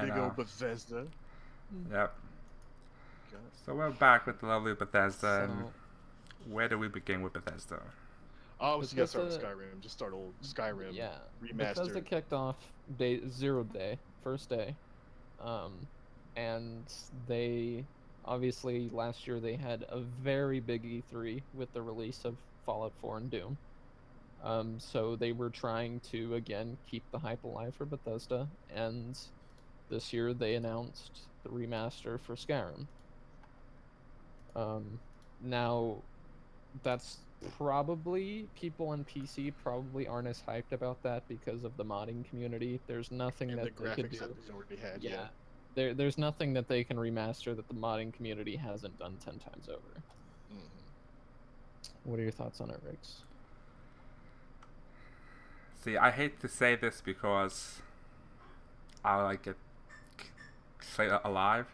I Big know. old Bethesda. Yep. Okay. So we're back with the lovely Bethesda, and So where do we begin with Bethesda? Obviously, you gotta start with Bethesda, Skyrim. Just start old Skyrim yeah, Bethesda remastered. kicked off day 0 day, first day, um, and they obviously last year they had a very big E3 with the release of Fallout 4 and Doom. So they were trying to again keep the hype alive for Bethesda, and this year they announced the remaster for Skyrim. Um, Now that's probably people on PC probably aren't as hyped about that because of the modding community. There's nothing And the that they could graphics that do. they already had, yeah. Yeah. There's nothing that they can remaster that the modding community hasn't done 10 times over. Hmm. What are your thoughts on it, Riggs? See, I hate to say this because I like it say alive.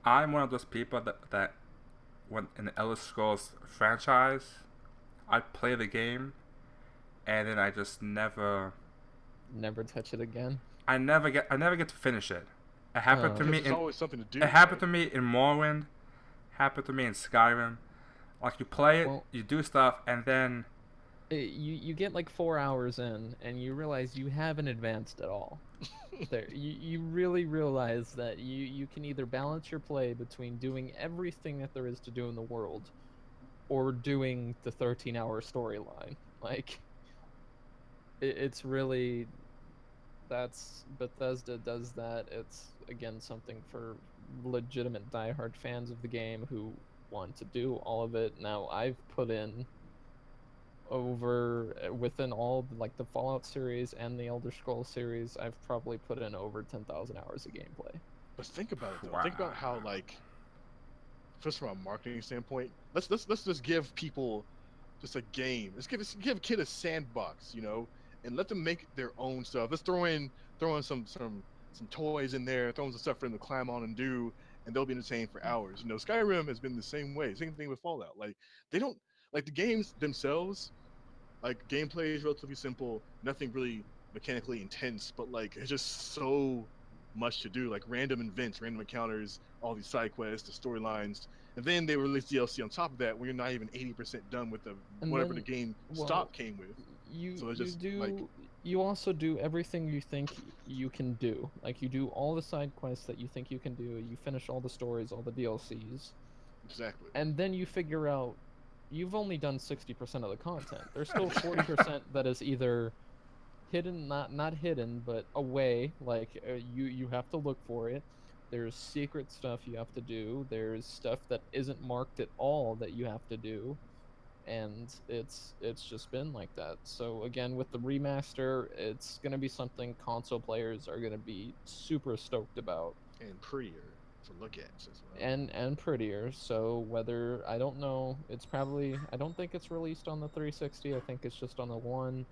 I'm one of those people that when in the Elder Scrolls franchise, I play the game and then I just never Never touch it again? I never get to finish it. It happened to Oh. Because me there's in always something to do, it happened right? to me in Morrowind, happened to me in Skyrim. Like you play it, Well, you do stuff, and then you get like 4 hours in and you realize you haven't advanced at all. You really realize that you can either balance your play between doing everything that there is to do in the world or doing the 13-hour storyline. Like it's really that's Bethesda does that. It's again something for legitimate diehard fans of the game who want to do all of it. Now I've put in over within all like the Fallout series and the Elder Scrolls series, I've probably put in over 10,000 hours of gameplay. But think about it though. wow. Think about how like, first from a marketing standpoint, let's just give people just a game. Let's give a kid a sandbox, and let them make their own stuff. Let's throw in some toys in there, throw in some stuff for them to climb on and do, and they'll be entertained for hours. Skyrim has been the same way. Same thing with Fallout. Like they don't like the games themselves. Like gameplay is relatively simple, nothing really mechanically intense, but like it's just so much to do. Like random events, random encounters, all these side quests, the storylines, and then they release DLC on top of that when you're not even 80% done with the And whatever the then, game well, stop came with. you So it's you just like do you also do everything you think you can do. Like you do all the side quests that you think you can do. You finish all the stories, all the DLCs, exactly. and then you figure out you've only done 60% of the content. There's still 40% that is either hidden, not hidden, but away. Like you have to look for it. There's secret stuff you have to do. There's stuff that isn't marked at all that you have to do, and it's just been like that. So again, with the remaster, it's gonna be something console players are gonna be super stoked about, And prettier to look at as well. and prettier. So whether I don't know, it's probably I don't think it's released on the 360. I think it's just on the one,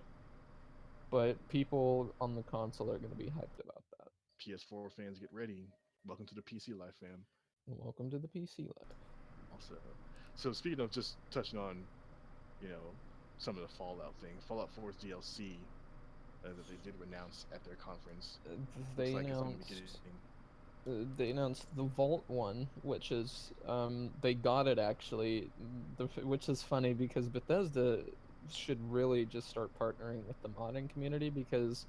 but people on the console are gonna be hyped about that. PS4 fans, get ready. Welcome to the PC life, fam. Welcome to the PC life. Also, so speaking of just touching on, you know, some of the Fallout things, Fallout 4's DLC that they did announce at their conference Uh, looks They like it's only beginning. announced they announced the Vault one, which is they got it actually, which is funny because Bethesda should really just start partnering with the modding community because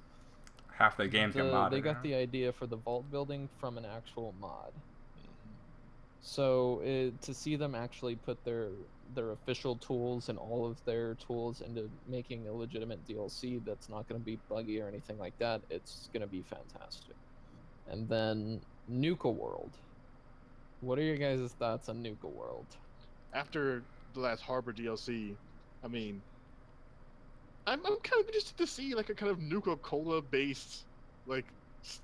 Half the games get they modded, got the idea for the vault building from an actual mod. Hmm. So to see them actually put their official tools and all of their tools into making a legitimate DLC that's not going to be buggy or anything like that, it's going to be fantastic. And then Nuka World. What are your guys' thoughts on Nuka World? After the last Harbor DLC, I mean, I'm kind of interested to see like a kind of Nuka Cola based like s-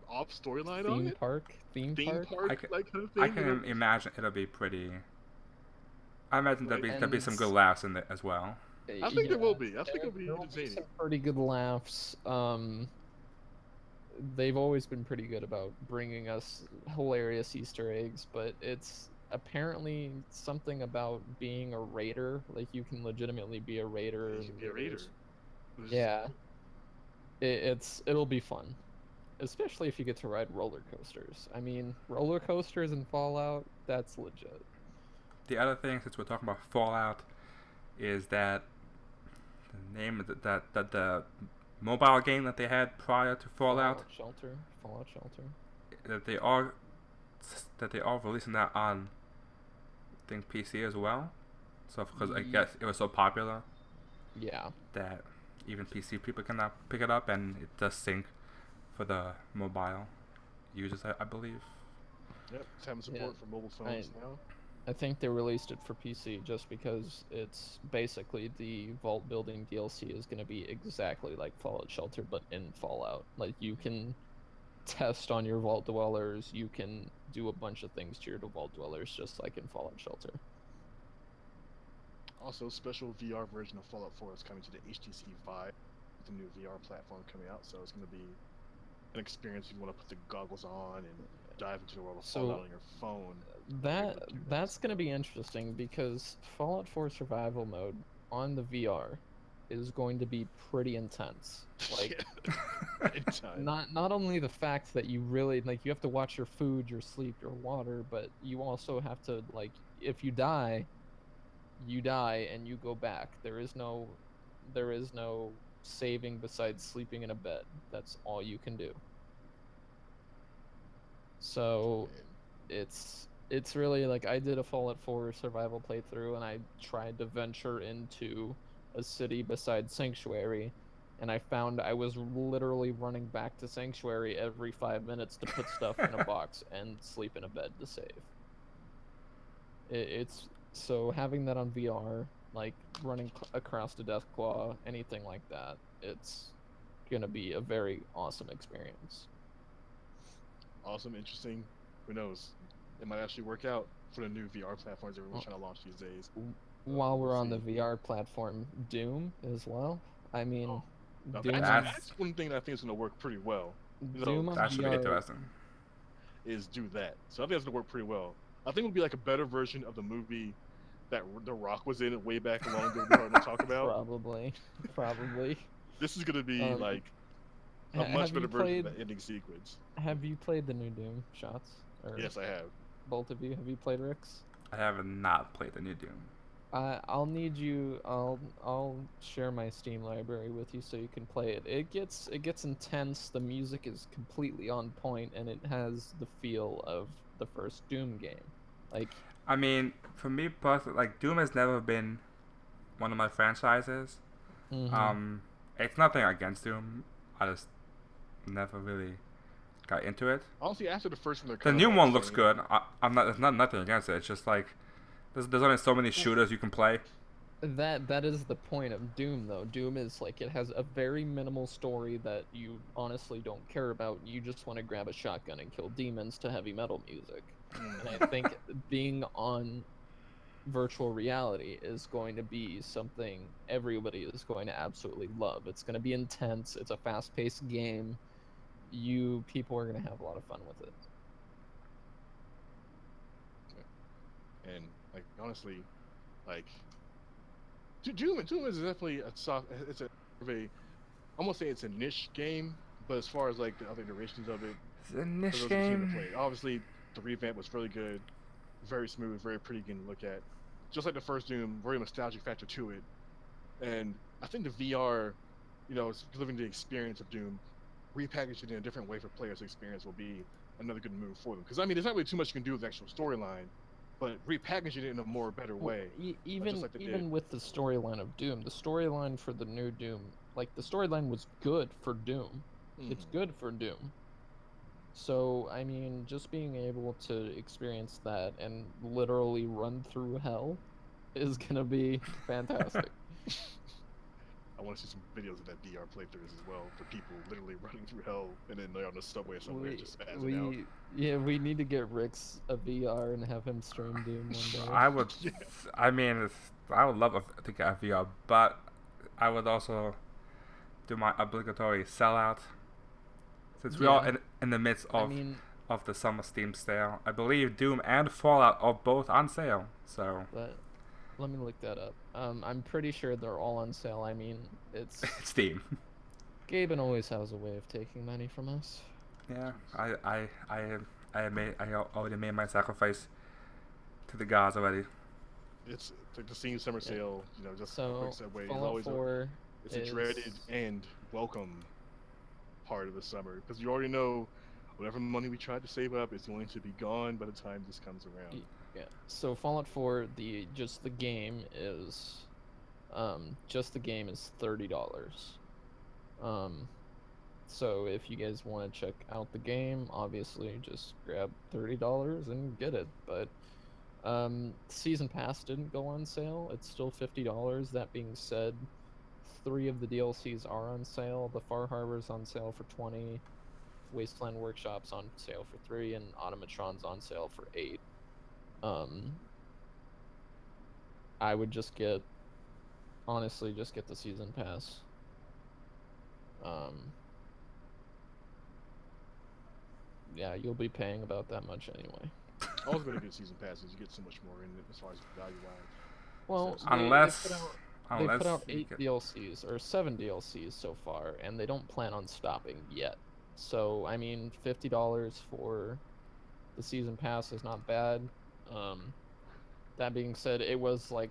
off storyline on Theme it, park? Theme theme park? I park can, like kind of I thing. can imagine it'll be pretty. I imagine Like there'll be And some good laughs in it as well. I think there yeah, will be. I think it'll be there will be entertaining. some pretty good laughs. They've always been pretty good about bringing us hilarious Easter eggs, but it's apparently something about being a raider. Like you can legitimately be a raider, You and can be a raider, there's which is yeah, it'll be fun. especially if you get to ride roller coasters. I mean, roller coasters in Fallout, that's legit. The other thing, since we're talking about Fallout, is that the name of the mobile game that they had prior to Fallout, Fallout Shelter. that they are releasing that on, I think, PC as well. So because I guess it was so popular Yeah. that even PC people can now pick it up, and it does sync for the mobile users, I believe. Yep, it's having support for mobile phones now. I think they released it for PC just because it's basically the vault building DLC is going to be exactly like Fallout Shelter, but in Fallout. Like, you can test on your vault dwellers, you can do a bunch of things to your vault dwellers just like in Fallout Shelter. Also, special VR version of Fallout 4 is coming to the HTC Vive, with the new VR platform coming out, so it's going to be an experience if you want to put the goggles on and dive into the world of Fallout on your phone. That's going to be interesting because Fallout 4 survival mode on the VR is going to be pretty intense. Like, not only the fact that you really you have to watch your food, your sleep, your water, but you also have to, like, if you die, you die and you go back. There is no saving besides sleeping in a bed. That's all you can do. So it's really like, I did a Fallout 4 survival playthrough and I tried to venture into a city beside Sanctuary, and I found I was literally running back to Sanctuary every 5 minutes to put stuff in a box and sleep in a bed to save. It's so having that on VR, like running across the Deathclaw, anything like that, it's gonna be a very awesome experience. Awesome, interesting. Who knows? It might actually work out for the new VR platforms that we're trying to launch these days. While we're on the VR platform, Doom as well. I mean, Doom that's one thing that I think is going to work pretty well. Doom on that should be VR interesting. Is do that. So I think that's going to work pretty well. I think it would be like a better version of the movie that The Rock was in way back long ago we heard him talk about. Probably. This is going to be like a much better version of that ending sequence. Have you played the new Doom shots? Yes, I have. Both of you, have you played Rix? I have not played the new Doom. I'll need you. I'll share my Steam library with you so you can play it. It gets intense. The music is completely on point, and it has the feel of the first Doom game. Like, I mean, for me personally, like, Doom has never been one of my franchises. mm-hmm. It's nothing against Doom. I just never really got into it. Honestly, after the first one, the new one looks good. There's nothing against it. It's just like there's only so many shooters you can play. That is the point of Doom, though. Doom is like, it has a very minimal story that you honestly don't care about. You just want to grab a shotgun and kill demons to heavy metal music. And I think being on virtual reality is going to be something everybody is going to absolutely love. It's going to be intense. It's a fast-paced game. People are going to have a lot of fun with it. And like, honestly, like, Doom is definitely it's I almost say it's a niche game, but as far as like the other iterations of it, It's a niche game. Obviously, the revamp was really good, very smooth, very pretty game to look at. Just like the first Doom, very nostalgic factor to it. And I think the VR, is living the experience of Doom, repackaged it in a different way for players to experience will be another good move for them. Because I mean, there's not really too much you can do with the actual storyline, but repackaging it in a better way. Even with the storyline of Doom, the storyline for the new Doom, like, the storyline was good for Doom. Mm-hmm. It's good for Doom. So, I mean, just being able to experience that and literally run through hell is gonna be fantastic. I want to see some videos of that VR playthroughs as well, for people literally running through hell and then they're on the subway somewhere just spazzing out. Yeah, we need to get Rix a VR and have him stream Doom one day. I would. Yeah. I mean, I would love to get a VR, but I would also do my obligatory sellout. Since we're all in the midst of the summer Steam sale, I believe Doom and Fallout are both on sale. So. But let me look that up. I'm pretty sure they're all on sale. I mean, it's Steam. Gaben always has a way of taking money from us. Yeah, I already made my sacrifice to the gods already. It's like the senior summer Yeah. sale. Just a quick So segue. Is Fallout always 4 it's a dreaded is and welcome part of the summer because you already know whatever money we tried to save up is going to be gone by the time this comes around. yeah. So Fallout 4, just the game is $30. Um, so if you guys want to check out the game, obviously just grab $30 and get it. But season pass didn't go on sale. It's still $50. That being said, 3 of the DLCs are on sale. The Far Harbor's on sale for 20, Wasteland Workshop's on sale for 3, and Automatron's on sale for 8. I would honestly just get the season pass. Yeah, you'll be paying about that much anyway. Always better get season passes. You get so much more in it as far as value wise. Well, So- they put out you 8 get- DLCs or 7 DLCs so far, and they don't plan on stopping yet. So I mean, $50 for the season pass is not bad. That being said, it was like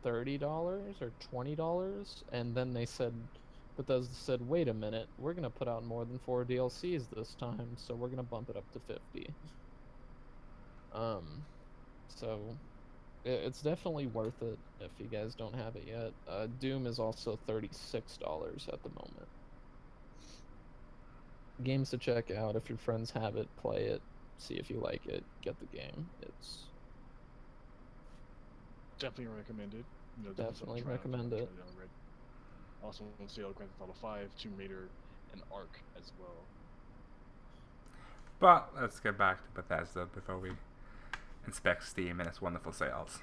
$30 or $20, and then Bethesda said, "Wait a minute, we're gonna put out more than 4 DLCs this time, so we're gonna bump it up to 50." So it's definitely worth it if you guys don't have it yet. Doom is also $36 at the moment. Games to check out. If your friends have it, play it. See if you like it. Get the game. It's Definitely recommended. Definitely recommend it. Also on sale, Grand Theft Auto 5, Tomb Raider, and Ark as well. But let's get back to Bethesda before we inspect Steam and its wonderful sales.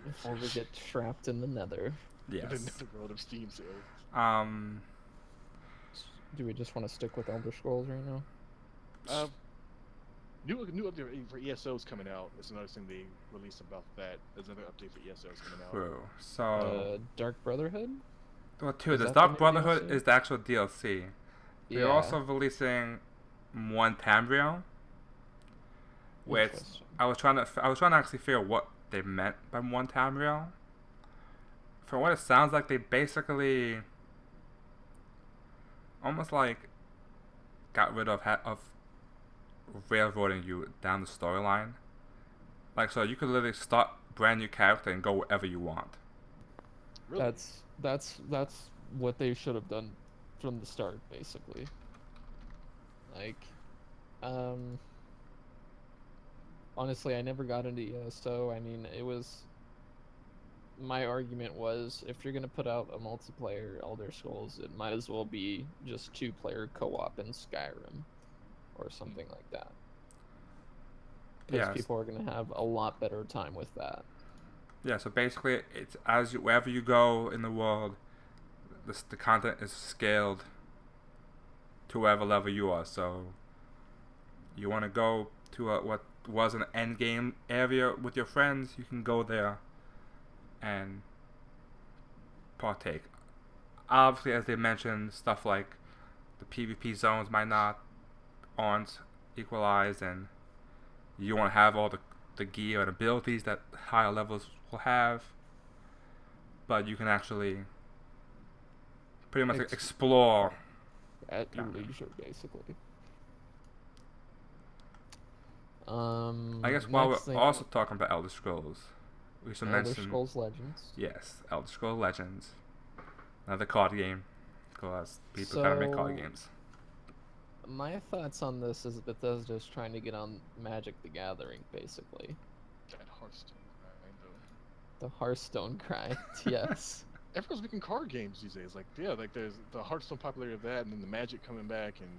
before we get trapped in the nether. Yes. The world of Steam sales. Do we just want to stick with Elder Scrolls right now? New update for ESO's coming out. That's another thing they released about that. There's another update for ESO's coming out. True. So, Dark Brotherhood? well, too, is this that the Dark new Brotherhood DLC? is the actual DLC. They're also releasing one Tamriel, which Interesting. I was trying to actually figure out what they meant by one Tamriel. From what it sounds like, they basically almost like got rid of railroading you down the storyline. Like, so you could literally start brand new character and go wherever you want. Really? That's what they should have done from the start, basically. Like, honestly, I never got into ESO. I mean, my argument was, if you're gonna put out a multiplayer Elder Scrolls, it might as well be just 2-player co-op in Skyrim, or something like that. Because Yes. people are gonna have a lot better time with that. Yeah, so basically, it's wherever you go in the world, the content is scaled to whatever level you are. So, you want to go to what was an end game area with your friends, you can go there and partake. Obviously, as they mentioned, stuff like the PvP zones aren't equalized, and you want to have all the gear and abilities that higher levels will have, but you can actually pretty much explore At your Yeah. leisure, basically. I guess while we're also talking about Elder Scrolls, we should Elder mention Scrolls Legends. yes, Elder Scrolls Legends, another card game, because people gotta make card So- games. My thoughts on this is Bethesda's trying to get on Magic the Gathering, basically. That Hearthstone grind, though. The Hearthstone grind, yes. Everyone's making card games these days. Like, yeah, like there's the Hearthstone popularity of that, and then the Magic coming back, and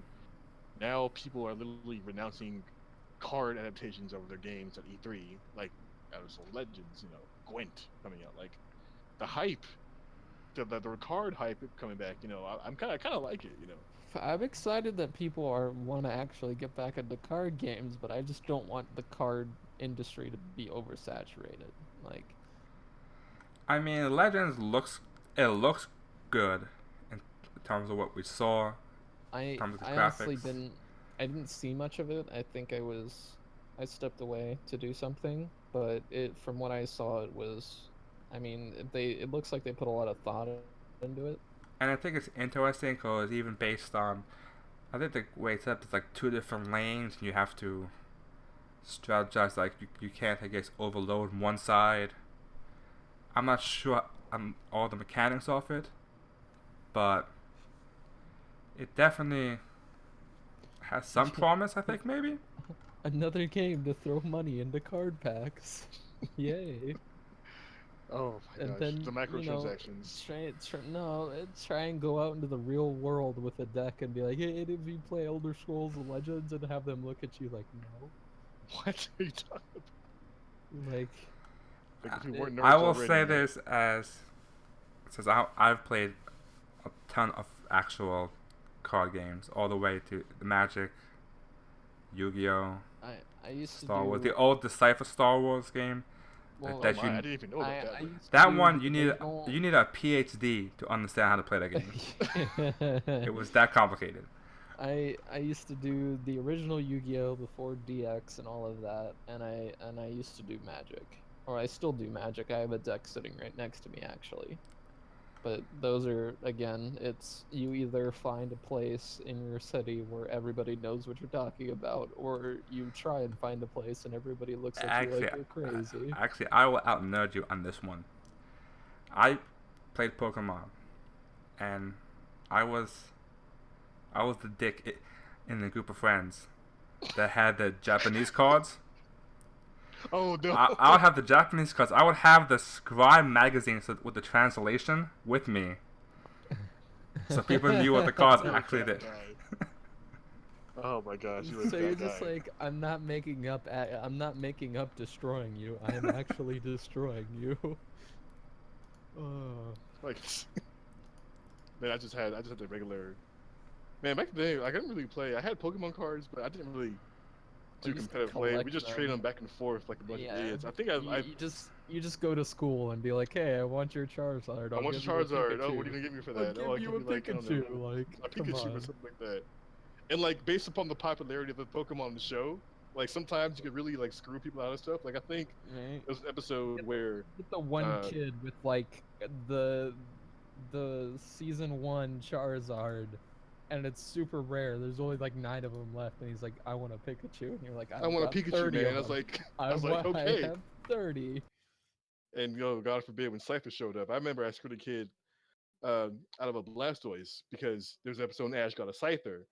now people are literally renouncing card adaptations of their games at E3, like Elder Scrolls Legends, Gwent coming out. Like, the hype, the card hype coming back. I'm kind of like it. I'm excited that people want to actually get back into card games, but I just don't want the card industry to be oversaturated. Like, I mean, Legends looks good in terms of what we saw. I Terms of the honestly graphics. I didn't see much of it. I stepped away to do something, but from what I saw, I mean, it looks like they put a lot of thought into it. And I think it's interesting because even based on, I think the way it's up is like two different lanes, and you have to strategize. Like you can't, I guess, overload one side. I'm not sure all the mechanics of it, but it definitely has some promise. I think maybe. Another game to throw money into card packs. Yay. Oh my And gosh, then, the microtransactions. try and go out into the real world with a deck and be like, hey, any of you play Elder Scrolls Legends, and have them look at you like, no. What are you talking about? Like, Like, if we weren't nerds I will already, say man. this since I've played a ton of actual card games, all the way to the Magic, Yu-Gi-Oh, I used to Star Wars, do. the old Decipher Star Wars game. Well, that Oh you my, I didn't even know about that. I one. used to That do one the you need original- you need a PhD to understand how to play that game. It was that complicated. I used to do the original Yu-Gi-Oh before DX and all of that, and I used to do Magic, or I still do Magic. I have a deck sitting right next to me actually. But those are, again, it's you either find a place in your city where everybody knows what you're talking about, or you try and find a place and everybody looks at you like you're crazy. Actually, I will out nerd you on this one. I played Pokemon, and I was the dick in the group of friends that had the Japanese cards. Oh no. I would have the Japanese cards. I would have the Scribe magazines with the translation with me, so people knew what the cards You're actually that did. guy. Oh my gosh, you were So that you're guy. just like, I'm not making up destroying you. I am actually destroying you. Like, man, I just had the regular. Man, back then, I didn't really play. I had Pokemon cards, but I didn't really do used to competitive play. We collect just them. traded them back and forth like a bunch of idiots. I think You just go to school and be like, hey, I want your Charizard. I I'll want give your you a Charizard. Oh, Pikachu. what are you gonna give me for I'll that? give Oh, I you give a you like, I don't know, Pikachu. Like, a come Pikachu or on. something like that. And like based upon the popularity of the Pokemon on the show, like sometimes you could really like screw people out of stuff. Like I think Right? there was an episode where Get the one kid with like the season 1 Charizard, and it's super rare. There's only like 9 of them left, and he's like, I want a Pikachu, and you're like, I want a got Pikachu, 30 man. of I was them. like, I was like, I okay. have 30. And God forbid when Cypher showed up, I remember I screwed a kid out of a Blastoise because there's an episode when Ash got a Scyther.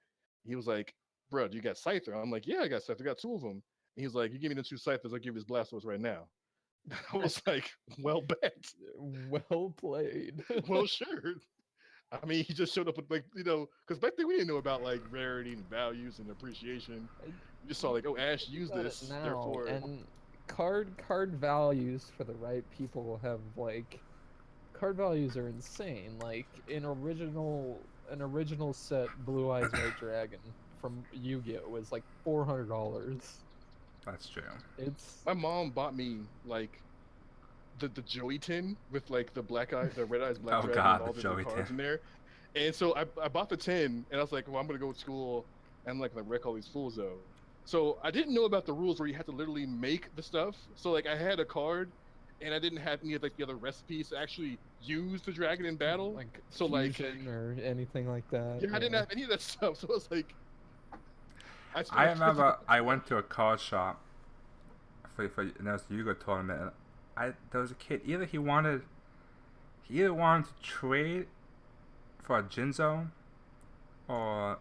He was like, bro, you got Scyther? I'm like, yeah, I got Scyther. I got 2 of them. And he was like, you give me the 2 Scythers, I'll give you this Blastoise right now. I was like, well, bet. Well played. Well, sure. I mean, he just showed up with like, because back then we didn't know about like rarity and values and appreciation. We just saw like, oh, Ash used About it this, now, therefore. and card values for the right people have like card values are insane. Like an original set Blue Eyes White Dragon from Yu-Gi-Oh was like $400. That's true. It's My mom bought me like the Joey tin with like the red eyes black Oh, dragon God, and all the the different Joey cards tin. in there. And so I bought the tin and I was like, well, I'm gonna go to school and like wreck all these fools though. So I didn't know about the rules where you had to literally make the stuff. So like I had a card and I didn't have any of like the other recipes to actually use the dragon in battle. like So like fusion or anything like that. yeah, I didn't have any of that stuff. So I was like, I remember I went to a card shop for and there was a Yu-Gi-Oh tournament, and there was a kid. Either he wanted to trade for a Jinzo, or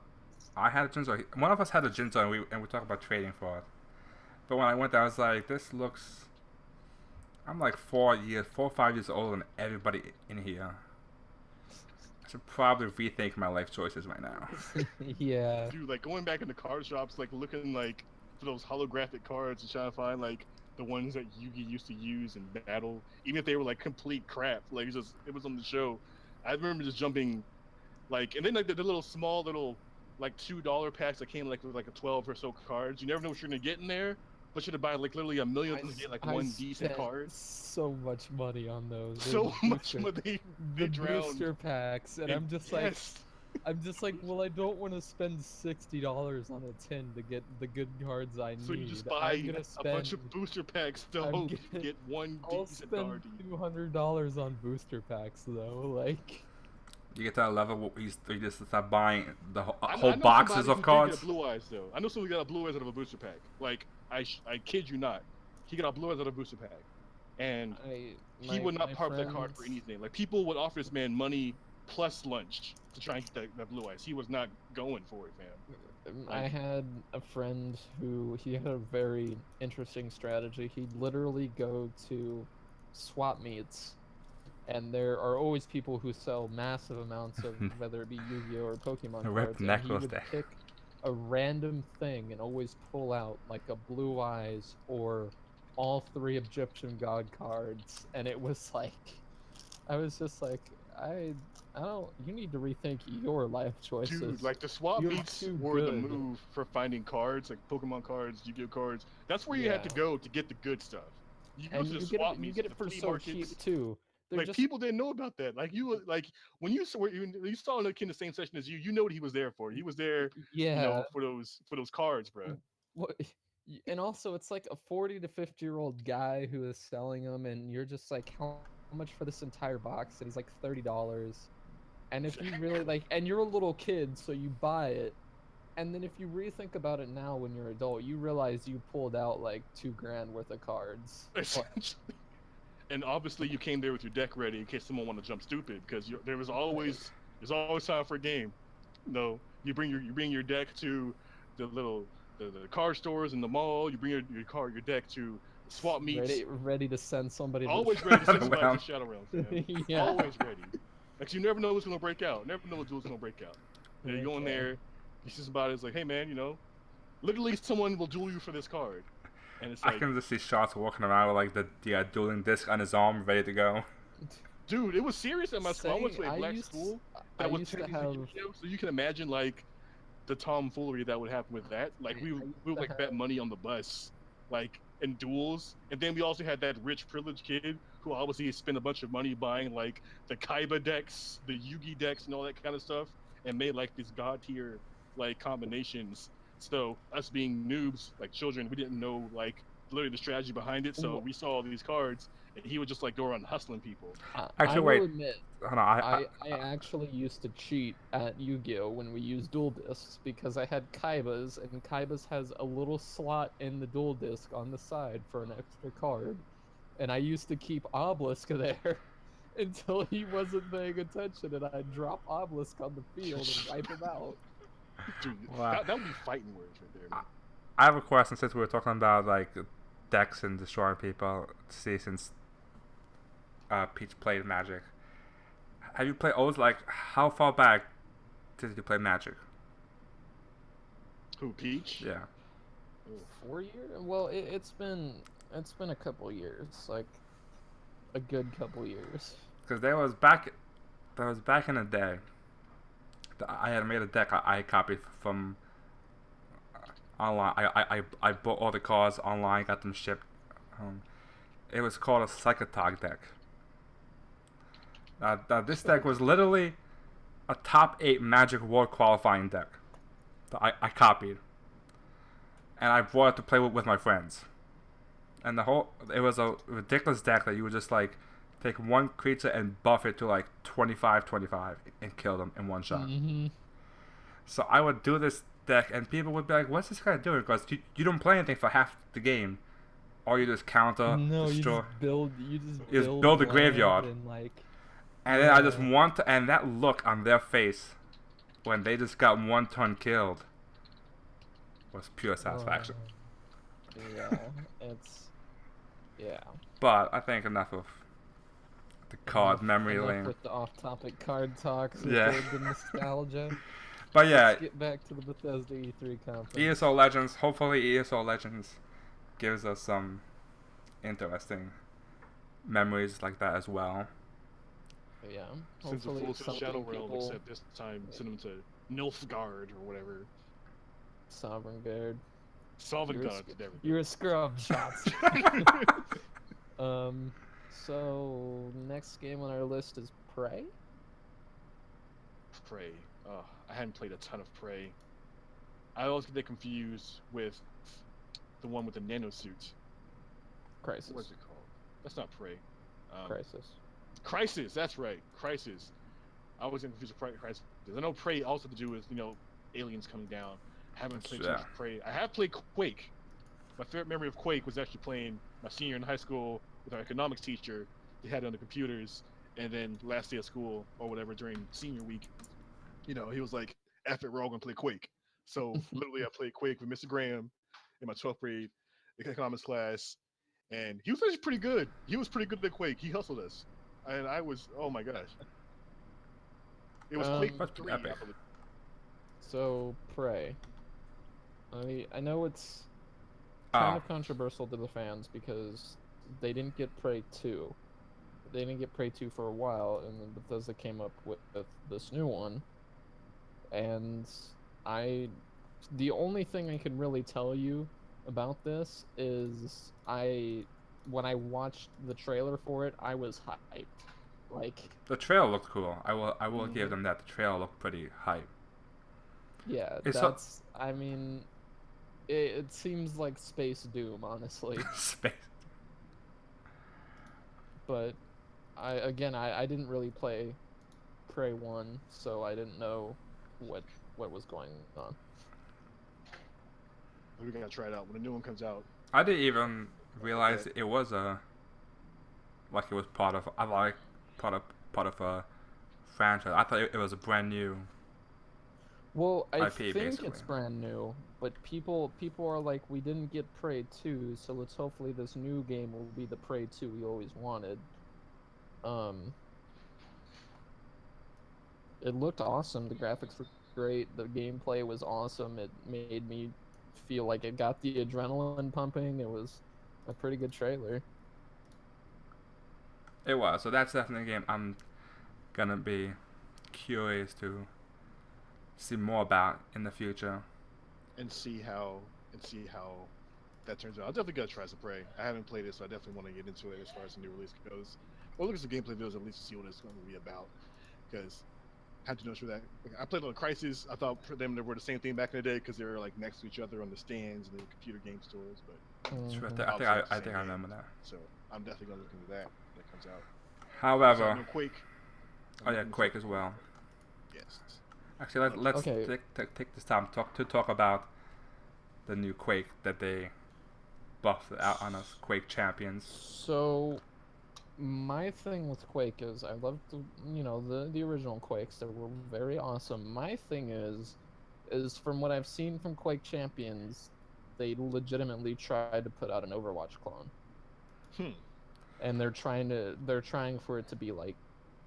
I had a Jinzo. One of us had a Jinzo, and we talked about trading for it. But when I went there, I was like, this looks. I'm like 4 or 5 years older than everybody in here. I should probably rethink my life choices right now. Yeah. Dude, like going back into card shops, like looking like for those holographic cards and trying to find like the ones that Yugi used to use in battle, even if they were like complete crap. Like it was on the show. I remember just jumping, like, and then like the little small little like $2 packs that came like with like a 12 or so cards. You never know what you're gonna get in there, but you're to buy like literally a million of them to get like one decent spent card. So much money on those. So much money. The They drowned. booster packs, and I'm just like, Yes. I'm just like, well, I don't want to spend $60 on a tin to get the good cards I need. So you just I'm buy gonna a bunch spend. of booster packs to I'm hope you gonna. get one I'll decent spend card. $200 on booster packs though. Like, You get to that level where you just start buying the I whole know boxes somebody of who did cards. get a blue eyes though. I know somebody got a blue eyes out of a booster pack. Like I kid you not, he got a blue eyes out of a booster pack, and he would not part with that card for anything. Like people would offer this man money plus lunch to try and get that blue eyes. He was not going for it, fam. I had a friend who he had a very interesting strategy. He'd literally go to swap meets, and there are always people who sell massive amounts of whether it be Yu-Gi-Oh or Pokemon Rip cards, and he necklace would deck. pick a random thing and always pull out like a Blue Eyes or all 3 Egyptian God cards, and it was like, I was just like, I don't. You need to rethink your life choices. Dude, like the swap You're meets too were the good. move for finding cards, like Pokemon cards, Yu-Gi-Oh cards. That's where you had to Yeah. go to get the good stuff. You go And to the you get swap it. You meets, get it the for flea so markets. cheap too. They're Like just people didn't know about that. Like like when you saw you saw a kid in the same session as you know what he was there for. He was there, yeah. for those cards, bro. What? And also, it's like a 40 to 50-year-old guy who is selling them, and you're just like, how much for this entire box? And he's like $30. And if you really like, and you're a little kid, so you buy it. And then if you rethink about it now when you're adult, you realize you pulled out like $2,000 worth of cards. Essentially. And obviously you came there with your deck ready in case someone wanted to jump stupid because there's always time for a game. No, you bring your deck to the little the card stores in the mall. You bring your deck to swap meets. Ready to send somebody. Always ready to send somebody Well. to Shadow Realms, man. Yeah. Always ready. Like you never know what's gonna break out. Never know what duel's gonna break out. You go in Okay. there, you see somebody, it's like, hey man, literally someone will duel you for this card. And it's I like, can just see Shots walking around with like the dueling disc on his arm, ready to go. dude, it was serious at my school. I went to a black used- school I that was used to technically have. Yu-Gi-Oh, so you can imagine like the tomfoolery that would happen with that. Like we used would to like bet money on the bus, like in duels, and then we also had that rich privileged kid who obviously spent a bunch of money buying like the Kaiba decks, the Yugi decks, and all that kind of stuff, and made like these god tier like combinations. So us being noobs, like children, we didn't know like literally the strategy behind it. So we saw all these cards, and he would just like go around hustling people. I Actually, will wait. admit, Hold on, I actually used to cheat at Yu-Gi-Oh when we used dual discs because I had Kaibas, and Kaibas has a little slot in the dual disc on the side for an extra card, and I used to keep Obelisk there until he wasn't paying attention, and I'd drop Obelisk on the field and wipe him out. Dude, Wow. that would be fighting words right there, man. I have a question since we were talking about like decks and destroying people. See, since Peach played Magic, have you played always like how far back did you play Magic? Who, Peach? Yeah. 4 years? Well, it's been a couple years, like a good couple years. Because there was back in the day. I had made a deck I copied from online. I bought all the cards online, got them shipped. It was called a Psychotog deck. This deck was literally a top 8 Magic World qualifying deck that I copied, and I brought it to play with my friends. And it was a ridiculous deck that you would just like take one creature and buff it to like 25/25 and kill them in one shot. Mm-hmm. So I would do this deck, and people would be like, "What's this guy doing?" Because you don't play anything for half the game, or you just counter, No, destroy. you just build build the land graveyard. and like. And then I just want to, and that look on their face when they just got one turn killed was pure satisfaction. Yeah, yeah. But I think enough of the card memory Enough lane. with the off-topic card talks. With Yeah. the nostalgia. But yeah, Let's get back to the Bethesda E3 conference. ESO Legends. Hopefully, ESO Legends gives us some interesting memories like that as well. Yeah. Since the Hopefully full something Shadow Realm, people- except this time send them to Nilfgaard or whatever. Sovereign Guard. Solvent You're a gods. sc- There we go. You're a scrub shots. So next game on our list is Prey. Pray. I hadn't played a ton of Prey. I always get confused with the one with the nano suit. Crisis. What's it called? That's not Prey. Crisis. Crisis. That's right. Crisis. I always get confused with Crisis. I know Prey also to do with aliens coming down. I haven't played too much Prey. I have played Quake. My favorite memory of Quake was actually playing my senior in high school with our economics teacher. They had it on the computers, and then last day of school or whatever during senior week, he was like, "F it, we're all gonna play Quake." So literally, I played Quake with Mr. Graham in my 12th grade economics class, and he was actually pretty good. He was pretty good at Quake. He hustled us, and I was, oh my gosh, it was Quake 3. Epic. So Prey. I know it's kind of controversial to the fans because they didn't get Prey 2. They didn't get Prey 2 for a while, and then Bethesda came up with this new one. And the only thing I can really tell you about this is when I watched the trailer for it, I was hyped. Like, the trailer looked cool. I will give them that. The trailer looked pretty hype. Yeah, I mean, it seems like Space Doom, honestly. Space. But I didn't really play Prey 1, so I didn't know what was going on. We gotta try it out when the new one comes out. I didn't even realize it was it was part of a franchise. I thought it was a brand new. Well, I IP, think basically. it's brand new, but people are like, we didn't get Prey 2, so let's hopefully this new game will be the Prey 2 we always wanted. It looked awesome. The graphics were great. The gameplay was awesome. It made me feel like it got the adrenaline pumping. It was a pretty good trailer. It was. So that's definitely a game I'm gonna be curious to see more about in the future. And see how that turns out. I'm definitely gonna try some Prey. I haven't played it, so I definitely want to get into it as far as the new release goes. Or look at some gameplay videos at least to see what it's going to be about. Because I had to know for that. I played on Crisis. I thought for them they were the same thing back in the day because they were like next to each other on the stands in the computer game stores. But Sure, Mhm. I think I remember that. So I'm definitely gonna look into that when it comes out. However, So, Quake. oh yeah, Quake as well. Yes. Actually, let's Okay. take this time to talk about the new Quake that they buffed out on us, Quake Champions. So, my thing with Quake is I loved the original Quakes. They were very awesome. My thing is from what I've seen from Quake Champions, they legitimately tried to put out an Overwatch clone. And they're trying for it to be like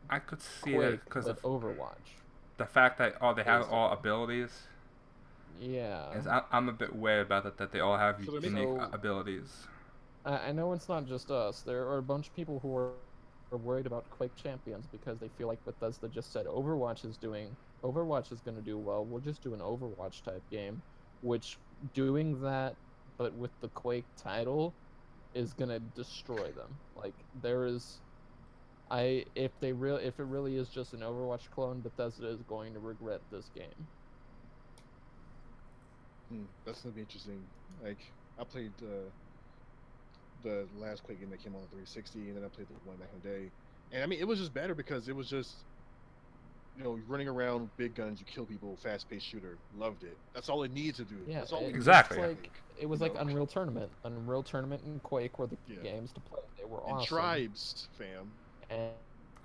I could see Quake, that because but of Overwatch. the fact that they have all abilities. Yeah. I'm a bit weird about it that they all have So unique abilities. I know it's not just us. There are a bunch of people who are worried about Quake Champions because they feel like Bethesda just said Overwatch is going to do well. We'll just do an Overwatch type game, which doing that but with the Quake title is going to destroy them. Like if it really is just an Overwatch clone, Bethesda is going to regret this game. That's gonna be interesting. Like I played the last Quake game that came on the 360, and then I played the one back in the day. And I mean, it was just better because it was just, running around, big guns, you kill people, fast-paced shooter. Loved it. That's all it needs to do. Yeah, That's all exactly. It was like Unreal Tournament. Unreal Tournament and Quake were the games to play. They were awesome. And Tribes, fam. And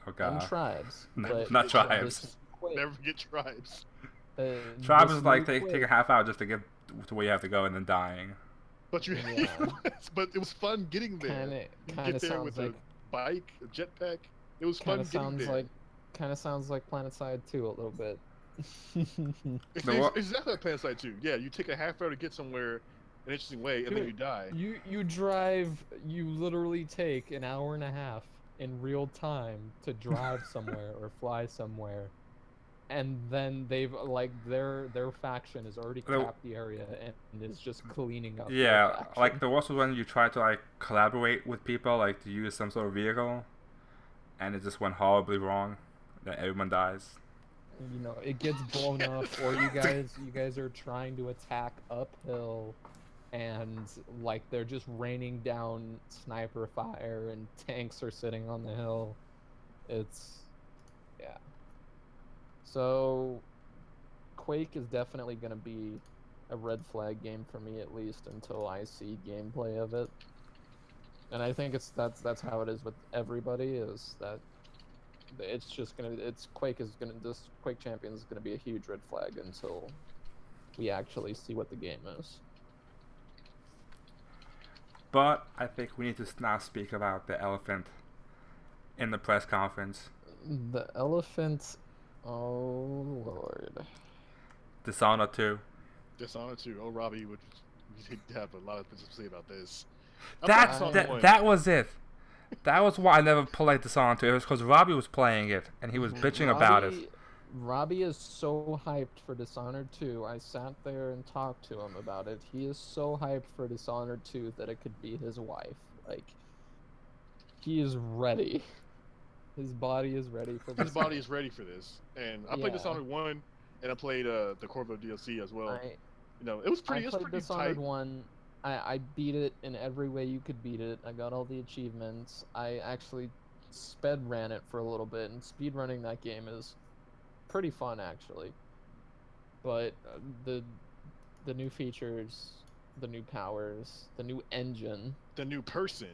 Oh god. Tribes. Not Tribes. Never forget Tribes. Tribes is like take a half hour just to get to where you have to go and then dying. But but it was fun getting there. Kind of sounds with a bike, a jetpack. It was fun getting there. Kind of sounds like PlanetSide 2 a little bit. It's exactly like PlanetSide 2. Yeah, you take a half hour to get somewhere an interesting way, and then you die. You literally take an hour and a half in real time to drive somewhere or fly somewhere. And then they've their faction has already capped the area and is just cleaning up. Yeah, like the worst was when you try to collaborate with people, like to use some sort of vehicle, and it just went horribly wrong. Then everyone dies. you know, it gets blown up, or you guys are trying to attack uphill, and like they're just raining down sniper fire, and tanks are sitting on the hill. It's yeah. So Quake is definitely going to be a red flag game for me, at least until I see gameplay of it. And I think that's how it is with everybody, is that it's just gonna this Quake Champions is gonna be a huge red flag until we actually see what the game is. But I think we need to now speak about the elephant in the press conference. The elephant, oh lord. Dishonored 2. Dishonored 2. Oh, Robbie would have a lot of things to say about this. That was it. That was why I never played Dishonored 2. It was because Robbie was playing it and he was bitching about it. Robbie is so hyped for Dishonored 2. I sat there and talked to him about it. He is so hyped for Dishonored 2 that it could be his wife. Like, he is ready. His body is ready for this. His body is ready for this. And I played Dishonored 1, and I played the Corvo DLC as well. You know, it was pretty. I played Dishonored tight. 1. I beat it in every way you could beat it. I got all the achievements. I actually sped ran it for a little bit, and speed running that game is pretty fun actually. But the new features, the new powers, the new engine, the new person,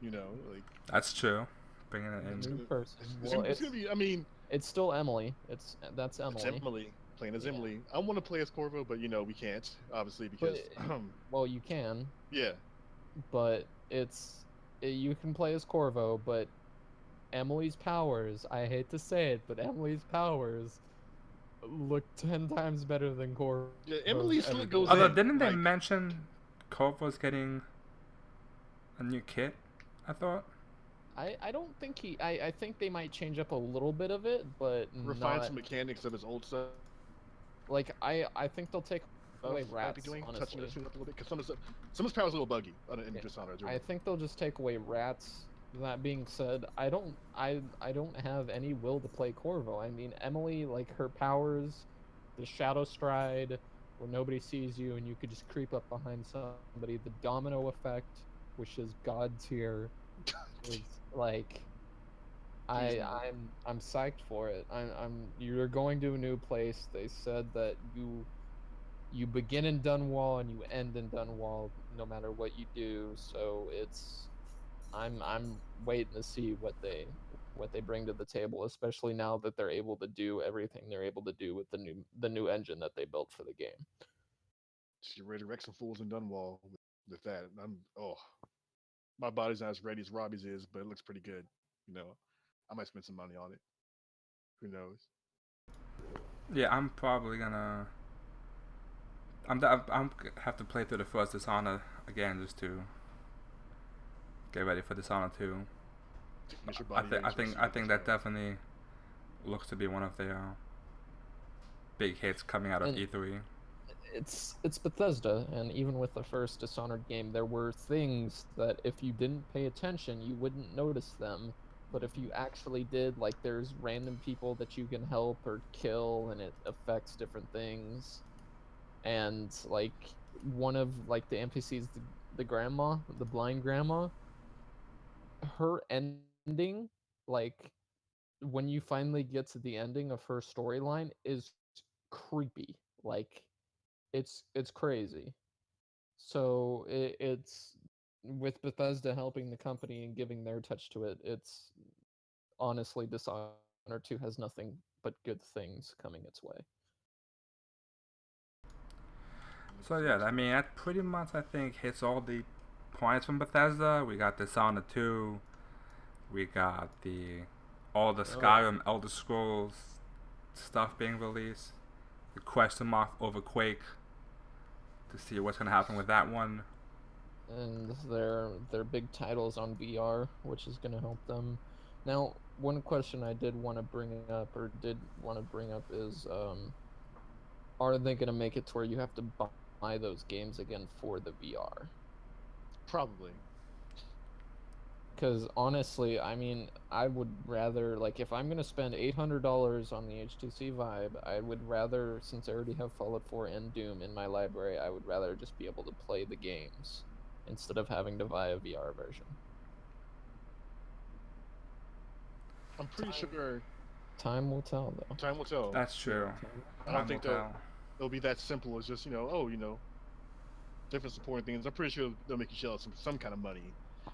you know, like that's true. Bringing it in. The new person. It's gonna be. I mean, it's still Emily. That's Emily. It's Emily. Playing as Emily. I want to play as Corvo, but you know we can't, obviously, because well, you can. Yeah. But you can play as Corvo, but Emily's powers, I hate to say it, but Emily's powers look 10 times better than Corvo. Yeah, Emily still goes Although, in. didn't they mention Corvo's getting a new kit? I thought. I don't think I think they might change up a little bit of it, but refine some mechanics of his old stuff. Like I think they'll take away rats, honestly. Touching the suit up a little bit, because some of his powers a little buggy in Dishonored. I think they'll just take away rats. That being said, I don't have any will to play Corvo. I mean, Emily, like, her powers, the Shadow Stride, where nobody sees you and you could just creep up behind somebody, the domino effect, which is god tier, is like, I'm psyched for it. You're going to a new place. They said that you begin in Dunwall and you end in Dunwall no matter what you do. So I'm waiting to see what they bring to the table, especially now that they're able to do everything they're able to do with the new engine that they built for the game. She's ready to wreck some fools in Dunwall with that. My body's not as ready as Robbie's is, but it looks pretty good. You know, I might spend some money on it. Who knows? Yeah, I'm probably gonna. I'm have to play through the first Dishonored again just to get ready for Dishonored 2. I think that definitely looks to be one of the big hits coming out of E3. It's Bethesda, and even with the first Dishonored game, there were things that if you didn't pay attention, you wouldn't notice them. But if you actually did, like, there's random people that you can help or kill, and it affects different things. And like one of like the NPCs, the grandma, the blind grandma, her ending, like when you finally get to the ending of her storyline, is creepy. Like it's crazy. So it's with Bethesda helping the company and giving their touch to it. It's honestly, Dishonored 2 has nothing but good things coming its way. So yeah, I mean that pretty much I think hits all the points from Bethesda. We got Dishonored 2. We got all the Skyrim Elder Scrolls stuff being released. The question mark over Quake to see what's gonna happen with that one. And their big titles on VR, which is gonna help them. Now, one question I did want to bring up is, are they gonna make it to where you have to buy those games again for the VR? Probably. Because honestly, I mean, I would rather, like, if I'm gonna spend $800 on the HTC Vive, I would rather, since I already have Fallout 4 and Doom in my library, I would rather just be able to play the games instead of having to buy a VR version. I'm pretty sure Time will tell, though. time will tell. That's true. I don't Time think will tell. it'll be that simple as just different supporting things. I'm pretty sure they'll make you shell out some kind of money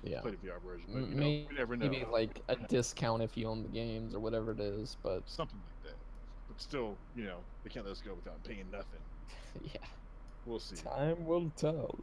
Yeah. to play the VR version. But Maybe, you never know. maybe like a discount if you own the games or whatever it is, but Something like that. But still, they can't let us go without paying nothing. yeah, We'll see. time will tell.